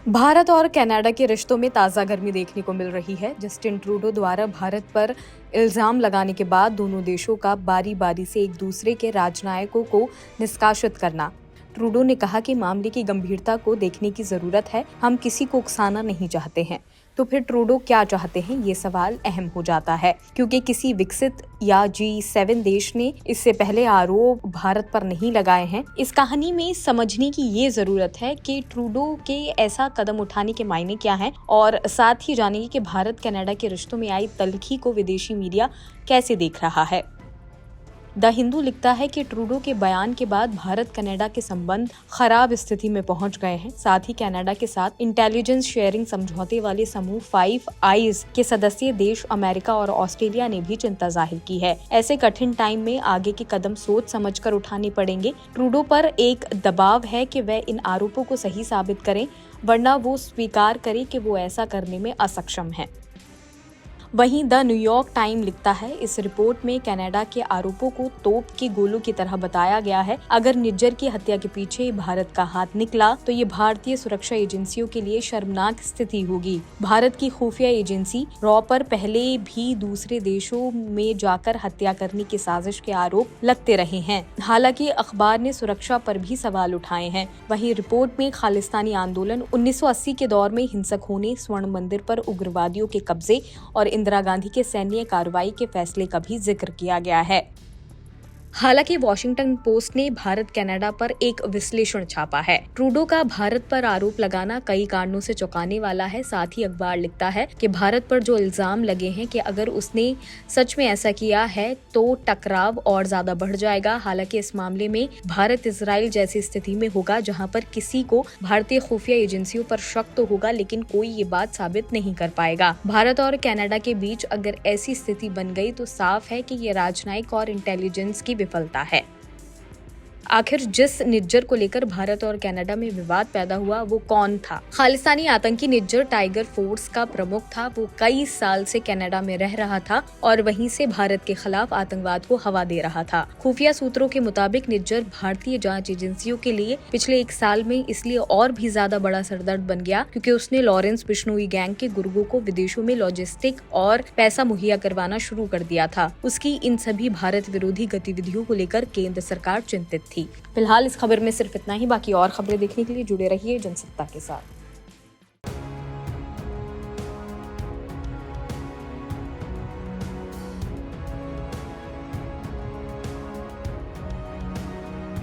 भारत और कनाडा के रिश्तों में ताज़ा गर्मी देखने को मिल रही है। जस्टिन ट्रूडो द्वारा भारत पर इल्जाम लगाने के बाद दोनों देशों का बारी बारी से एक दूसरे के राजनयिकों को निष्कासित करना। ट्रूडो ने कहा कि मामले की गंभीरता को देखने की जरूरत है, हम किसी को उकसाना नहीं चाहते हैं। तो फिर ट्रूडो क्या चाहते हैं, ये सवाल अहम हो जाता है, क्योंकि किसी विकसित या G7 देश ने इससे पहले आरोप भारत पर नहीं लगाए हैं। इस कहानी में समझने की ये जरूरत है कि ट्रूडो के ऐसा कदम उठाने के मायने क्या हैं, और साथ ही जानेंगे कि भारत कनाडा के रिश्तों में आई तल्खी को विदेशी मीडिया कैसे देख रहा है। द हिंदू लिखता है कि ट्रूडो के बयान के बाद भारत कनाडा के संबंध खराब स्थिति में पहुंच गए हैं। साथ ही कनाडा के साथ इंटेलिजेंस शेयरिंग समझौते वाले समूह 5 आईज के सदस्य देश अमेरिका और ऑस्ट्रेलिया ने भी चिंता जाहिर की है। ऐसे कठिन टाइम में आगे के कदम सोच समझकर उठाने पड़ेंगे। ट्रूडो पर एक दबाव है कि वह इन आरोपों को सही साबित करें, वरना वो स्वीकार करे कि वो ऐसा करने में असक्षम है। वहीं द न्यूयॉर्क टाइम लिखता है, इस रिपोर्ट में कनाडा के आरोपों को तोप के गोलों की तरह बताया गया है। अगर निज्जर की हत्या के पीछे भारत का हाथ निकला तो ये भारतीय सुरक्षा एजेंसियों के लिए शर्मनाक स्थिति होगी। भारत की खुफिया एजेंसी रॉ पर पहले भी दूसरे देशों में जाकर हत्या करने की साजिश के आरोप लगते रहे हैं। हालांकि अखबार ने सुरक्षा पर भी सवाल उठाए हैं। वहीं रिपोर्ट में खालिस्तानी आंदोलन 1980 के दौर में हिंसक होने, स्वर्ण मंदिर पर उग्रवादियों के कब्जे और इंदिरा गांधी के सैन्य कार्रवाई के फैसले का भी जिक्र किया गया है। हालांकि वॉशिंगटन पोस्ट ने भारत कनाडा पर एक विश्लेषण छापा है। ट्रूडो का भारत पर आरोप लगाना कई कारणों से चौंकाने वाला है। साथ ही अखबार लिखता है कि भारत पर जो इल्जाम लगे हैं कि अगर उसने सच में ऐसा किया है तो टकराव और ज्यादा बढ़ जाएगा। हालांकि इस मामले में भारत इजराइल जैसी स्थिति में होगा, जहां पर किसी को भारतीय खुफिया एजेंसियों पर शक तो होगा, लेकिन कोई ये बात साबित नहीं कर पाएगा। भारत और कनाडा के बीच अगर ऐसी स्थिति बन गई तो साफ है कि ये राजनयिक और इंटेलिजेंस की विफलता है। आखिर जिस निज्जर को लेकर भारत और कनाडा में विवाद पैदा हुआ वो कौन था? खालिस्तानी आतंकी निज्जर टाइगर फोर्स का प्रमुख था। वो कई साल से कनाडा में रह रहा था और वहीं से भारत के खिलाफ आतंकवाद को हवा दे रहा था। खुफिया सूत्रों के मुताबिक निज्जर भारतीय जांच एजेंसियों के लिए पिछले 1 साल में इसलिए और भी ज्यादा बड़ा सरदर्द बन गया क्योंकि उसने लॉरेंस बिश्नोई गैंग के गुर्गों को विदेशों में लॉजिस्टिक और पैसा मुहैया करवाना शुरू कर दिया था। उसकी इन सभी भारत विरोधी गतिविधियों को लेकर केंद्र सरकार चिंतित थी। फिलहाल इस खबर में सिर्फ इतना ही। बाकी और खबरें देखने के लिए जुड़े रहिए जनसत्ता के साथ।